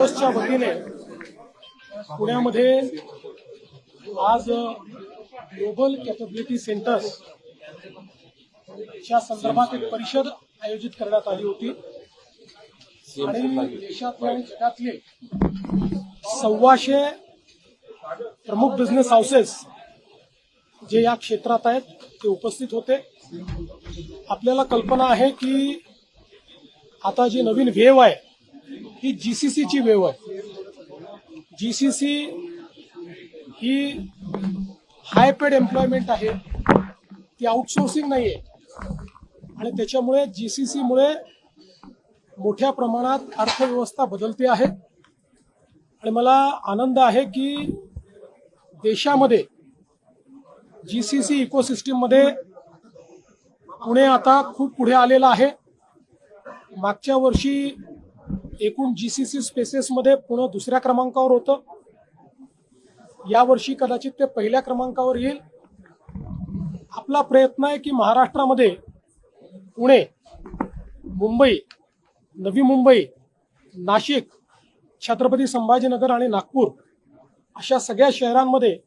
च्या वतीने पुण्यामध्ये आज ग्लोबल कॅपेबिलिटी सेंटर्स च्या संदर्भात एक परिषद आयोजित करण्यात आली होती आणि देशातले आणि जगातले 125 प्रमुख बिझनेस हाऊसेस जे या क्षेत्रात आहेत ते उपस्थित होते। आपल्याला कल्पना आहे की आता जी नवीन वेव्ह आहे ही जीसीसीची वेव्ह आहे। जीसीसी ही हाय पेड एम्प्लॉयमेंट आहे, ती आउटसोर्सिंग नाहीये आणि त्याच्यामुळे जीसीसी मुळे मोठ्या प्रमाणात अर्थव्यवस्था बदलते आहे आणि मला आनंद आहे की देशामध्ये जीसीसी इकोसिस्टीम मध्ये पुणे आता खूप पुढे आलेला आहे। मागच्या वर्षी एकूण जीसीसी स्पेसेस मध्ये पुणे दुसऱ्या क्रमांकावर होतं, यावर्षी कदाचित ते पहिल्या क्रमांकावर येईल। आपला प्रयत्न आहे की महाराष्ट्रामध्ये पुणे, मुंबई, नवी मुंबई, नाशिक, छत्रपती संभाजीनगर आणि नागपूर अशा सगळ्या शहरांमध्ये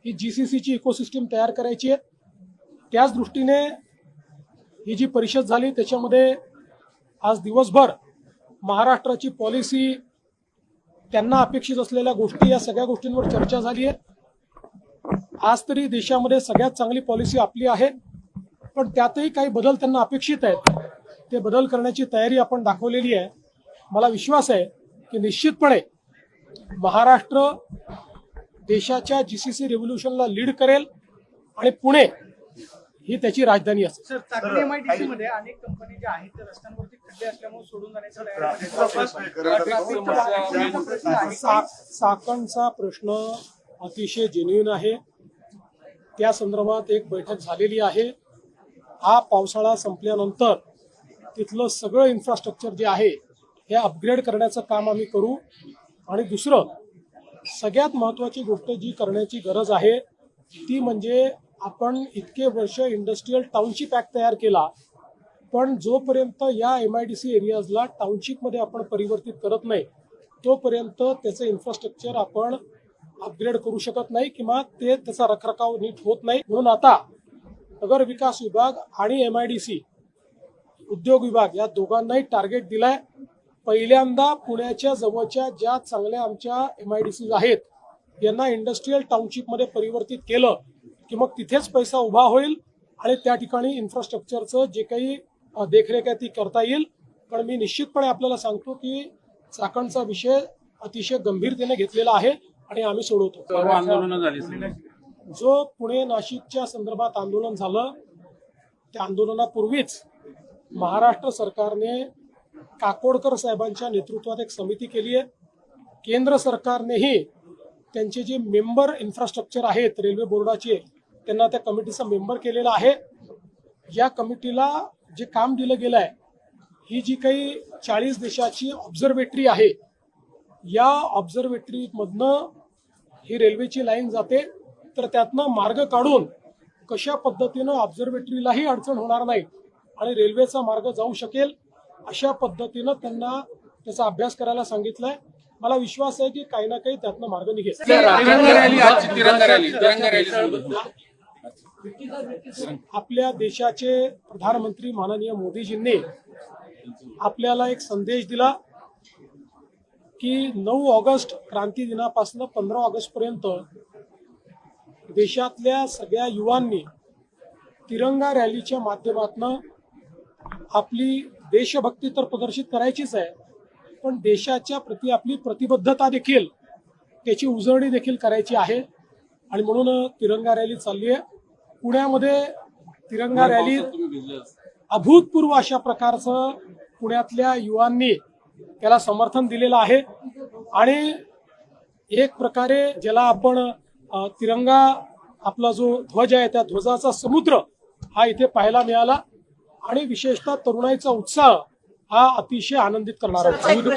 ही जीसीसीची इकोसिस्टीम तयार करायची आहे। त्याच दृष्टीने ही जी परिषद झाली त्याच्यामध्ये आज दिवसभर महाराष्ट्राची पॉलिसी, त्यांना अपेक्षित असलेल्या गोष्टी, या सगळ्या गोष्टींवर चर्चा झाली आहे। आज तरी देशामध्ये सगळ्यात चांगली पॉलिसी आपली आहे, पण त्यातही काही बदल त्यांना अपेक्षित आहेत, ते बदल करण्याची तयारी आपण दाखवलेली आहे। मला विश्वास आहे की निश्चितपणे महाराष्ट्र देशाच्या जीसीसी रेव्होल्यूशनला लीड करेल आणि पुणे ही त्याची राजधानी असेल। सर, चाकण एमआयडीसी मध्ये अनेक कंपनी ज्या आहेत त्या रस्त्यांवरती खड्डे असल्यामुळे सोडून जाण्याचा चाकणचा प्रश्न अतिशय जेन्युइन आहे, त्या संदर्भात एक बैठक झालेली आहे। हा पावसाळा संपल्यानंतर तिथलं सगळं इन्फ्रास्ट्रक्चर जे आहे हे अपग्रेड करण्याचं काम आम्ही करू आणि दुसरं सगळ्यात महत्त्वाची गोष्ट जी करण्याची गरज आहे ती म्हणजे आपण इतके वर्ष इंडस्ट्रियल टाउनशिप ऍक्ट तयार केला, पण जोपर्यंत या एमआयडीसी एरियाजला टाउनशिपमध्ये आपण परिवर्तित करत नाही तोपर्यंत त्याचं इन्फ्रास्ट्रक्चर आपण अपग्रेड करू शकत नाही किंवा त्याचा रखरखाव नीट होत नाही। म्हणून आता नगर विकास विभाग आणि एमआयडीसी उद्योग विभाग या दोघांनाही टार्गेट दिलाय। पहिल्यांदा पुण्याच्या जवळच्या ज्या चांगल्या आमच्या एमआयडीसीज आहेत यांना इंडस्ट्रियल टाउनशिपमध्ये परिवर्तित केलं की मग तिथेच पैसा उभा होईल आणि त्या ठिकाणी इन्फ्रास्ट्रक्चरचं जे काही देखरेख आहे ती करता येईल। पण मी निश्चितपणे आपल्याला सांगतो की चाकणचा विषय अतिशय गंभीरतेने घेतलेला आहे आणि आम्ही सोडवतो। आंदोलन झाली, जो पुणे नाशिकच्या संदर्भात आंदोलन झालं त्या आंदोलनापूर्वीच महाराष्ट्र सरकारने काकोडकर साहेबांच्या नेतृत्वात एक समिती केली आहे। केंद्र सरकारनेही त्यांचे जे मेंबर इन्फ्रास्ट्रक्चर आहेत रेल्वे बोर्डाचे त्यांना त्या कमिटीचा मेंबर केलेला आहे। या कमिटीला जे काम दिलं गेलं आहे, ही जी काही 40 देशाची ऑब्झर्वेटरी आहे, या ऑब्झर्वेटरीमधनं ही रेल्वेची लाईन जाते, तर त्यातनं मार्ग काढून कशा पद्धतीनं ऑब्झर्वेटरीलाही अडचण होणार नाही आणि रेल्वेचा मार्ग जाऊ शकेल अशा पद्धतीनं त्यांना त्याचा अभ्यास करायला सांगितलंय। मला विश्वास आहे की काही ना काही त्यातनं मार्ग निघेल। आपल्या देशाचे प्रधानमंत्री माननीय मोदीजींनी आपल्याला एक संदेश दिला की 9 ऑगस्ट क्रांती दिनापासून 15 ऑगस्ट पर्यंत देशातल्या सगळ्या युवांनी तिरंगा रॅलीच्या माध्यमातून आपली देशभक्ती तर प्रदर्शित करायचीच आहे, पण देशाच्या प्रती आपली प्रतिबद्धता देखील, त्याची उजळणी देखील करायची आहे आणि म्हणून तिरंगा रॅली चालली आहे। पुण्यामध्ये तिरंगा रॅली अभूतपूर्व अशा प्रकारचं पुण्यातल्या युवांनी त्याला समर्थन दिलेलं आहे आणि एक प्रकारे ज्याला आपण तिरंगा आपला जो ध्वज आहे त्या ध्वजाचा समुद्र हा इथे पाहायला मिळाला आणि विशेषतः तरुणाईचा उत्साह हा अतिशय आनंदित करणारा दूध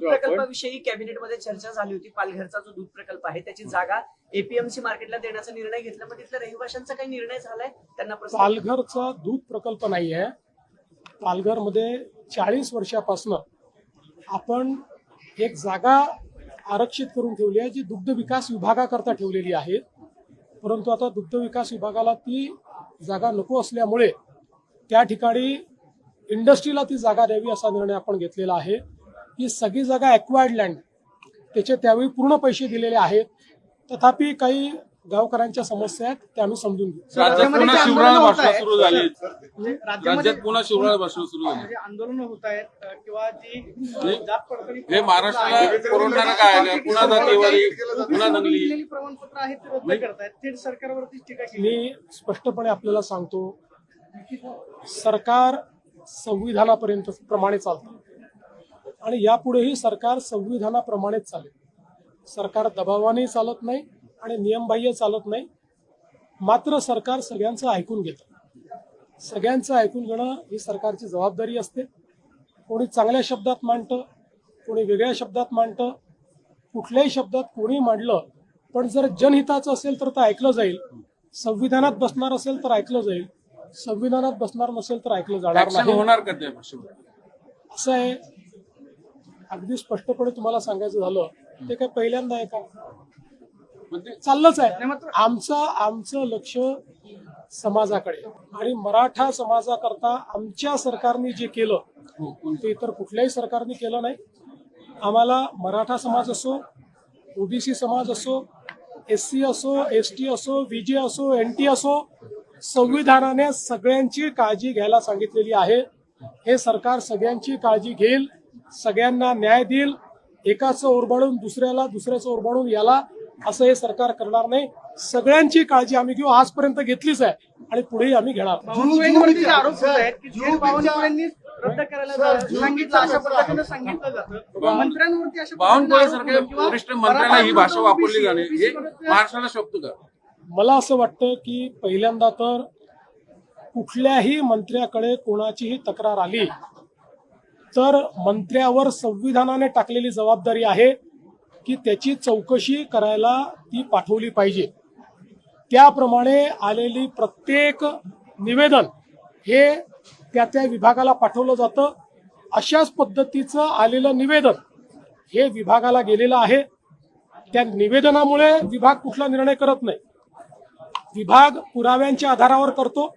प्रकल्पाविषयी कॅबिनेटमध्ये चर्चा झाली होती। पालघरचा जो दूध प्रकल्प आहे त्याची जागा एपीएमसी मार्केटला देण्याचा निर्णय घेतला, मग तिथल्या रहिवाशांचा काही निर्णय झालाय? त्यांना पालघरचा दूध प्रकल्प नाही आहे, पालघरमध्ये 40 वर्षापासून आपण एक जागा आरक्षित करून ठेवली आहे जी दुग्ध विकास विभागाकरता ठेवलेली आहे. परंतु आता दुग्ध विकास विभागाला ती जागा नको असल्यामुळे त्या ठिकाणी इंडस्ट्रीला ती जागा द्यावी असा निर्णय आपण घेतलेला आहे. ही सगळी जागा ॲक्वायर्ड लँड, त्याचे त्यावेळी पूर्ण पैसे दिलेले आहेत. तथापि काही गावकऱ्यांच्या समस्या आहेत त्या आम्ही समजून घेऊ. राज्यात पुन्हा शिवराळ भाषणं सुरू झाली. राज्यामध्ये राज्यात पुन्हा शिवराळ भाषणं सुरू झाली. म्हणजे आंदोलन होत आहेत किंवा जी जात पडताळणी हे महाराष्ट्राला पुरवणारं काय आहे? पुन्हा जातीवादी, पुन्हा दंगली. दिलेली प्रमाणपत्र आहेत ते रद्द करतायत. थेट सरकारवरती टीका केली. मी स्पष्टपणे आपल्याला सांगतो, सरकार संविधानापर्यंत प्रमाणे चालतं आणि यापुढेही सरकार संविधानाप्रमाणेच चालेल. सरकार दबावाने चालत नाही आणि नियमबाह्य चालत नाही. मात्र सरकार सगळ्यांचं ऐकून घेतं. सगळ्यांचं ऐकून घेणं ही सरकारची जबाबदारी असते. कोणी चांगल्या शब्दात मांडतं, कोणी वेगळ्या शब्दात मांडतं. कुठल्याही शब्दात कोणी मांडलं पण जर जनहिताचं असेल तर ते ऐकलं जाईल. संविधानात बसणार असेल तर ऐकलं जाईल. संविधानात बसणार नसेल तर ऐकलं जाणार ऍक्शन नाही. होणार का त्या भाषेवर? असं आहे, अगदी स्पष्टपणे तुम्हाला सांगायचं झालं ते काय पहिल्यांदा आहे का? म्हणजे चाललंच आहे. आमचं लक्ष समाजाकडे आणि मराठा समाजाकरता आमच्या सरकारने जे केलं ते इतर कुठल्याही सरकारने केलं नाही. आम्हाला मराठा समाज असो, ओबीसी समाज असो, SC असो, ST असो, VJ असो, NT असो, संविधानाने सगळ्यांची काळजी घ्यायला सांगितलेली आहे. हे सरकार सगळ्यांची काळजी घेईल, सगळ्यांना न्याय देईल. एकाचं ओरबाडून दुसऱ्याला, दुसऱ्याचं ओरबाडून याला असं हे सरकार करणार नाही. सगळ्यांची काळजी आम्ही घेऊ, आजपर्यंत घेतलीच आहे आणि पुढेही आम्ही घेणार. बावनकुळेंवरती जे आरोप होत आहेत की थेट बावनकुळेंनी रद्द करायला सांगितलं, अशा पद्धतीने सांगितलं जातं. मंत्र्यांवरती अशा बावनकुळे सारख्या वरिष्ठ मंत्र्यांना ही भाषा वापरली जाणे हे महाराष्ट्राला शोभतं का? मला असं वाटतं की पहिल्यांदा तर कुठल्याही मंत्र्याकडे कोणाचीही तक्रार आली तर मंत्र्यावर संविधानाने टाकलेली जबाबदारी आहे की त्याची चौकशी करायला ती पाठवली पाहिजे. त्याप्रमाणे आलेली प्रत्येक निवेदन हे त्या त्या विभागाला पाठवलं जातं. अशाच पद्धतीचं आलेलं निवेदन हे विभागाला गेलेलं आहे. त्या निवेदनामुळे विभाग कुठला निर्णय करत नाही. विभाग पुराव्यांच्या आधारावर करतो.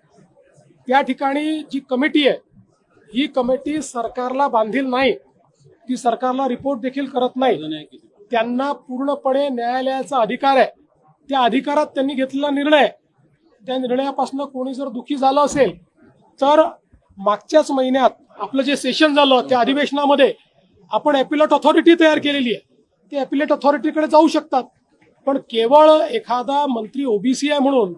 त्या ठिकाणी जी कमिटी आहे ही कमिटी सरकारला बांधील नाही, ती सरकारला रिपोर्ट देखील करत नाही. त्यांना पूर्णपणे न्यायालयाचा अधिकार आहे. त्या अधिकारात त्यांनी घेतलेला निर्णय, त्या निर्णयापासून कोणी जर दुखी झालं असेल तर मागच्याच महिन्यात आपलं जे सेशन झालं त्या अधिवेशनामध्ये आपण ॲपिलेट ऑथॉरिटी तयार केलेली आहे. ते ॲपिलेट ऑथॉरिटीकडे जाऊ शकतात. पण केवळ एखादा मंत्री ओबीसी आहे म्हणून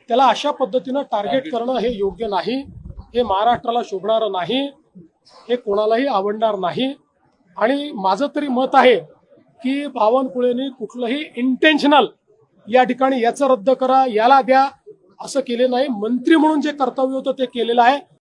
त्याला अशा पद्धतीनं टार्गेट करणं हे योग्य नाही. हे महाराष्ट्राला शोभणारं नाही, हे कोणालाही आवडणार नाही. आणि माझं तरी मत आहे की बावनकुळेंनी कुठलंही इंटेन्शनल या ठिकाणी याचं रद्द करा, याला द्या असं केले नाही. मंत्री म्हणून जे कर्तव्य होतं ते केलेलं आहे.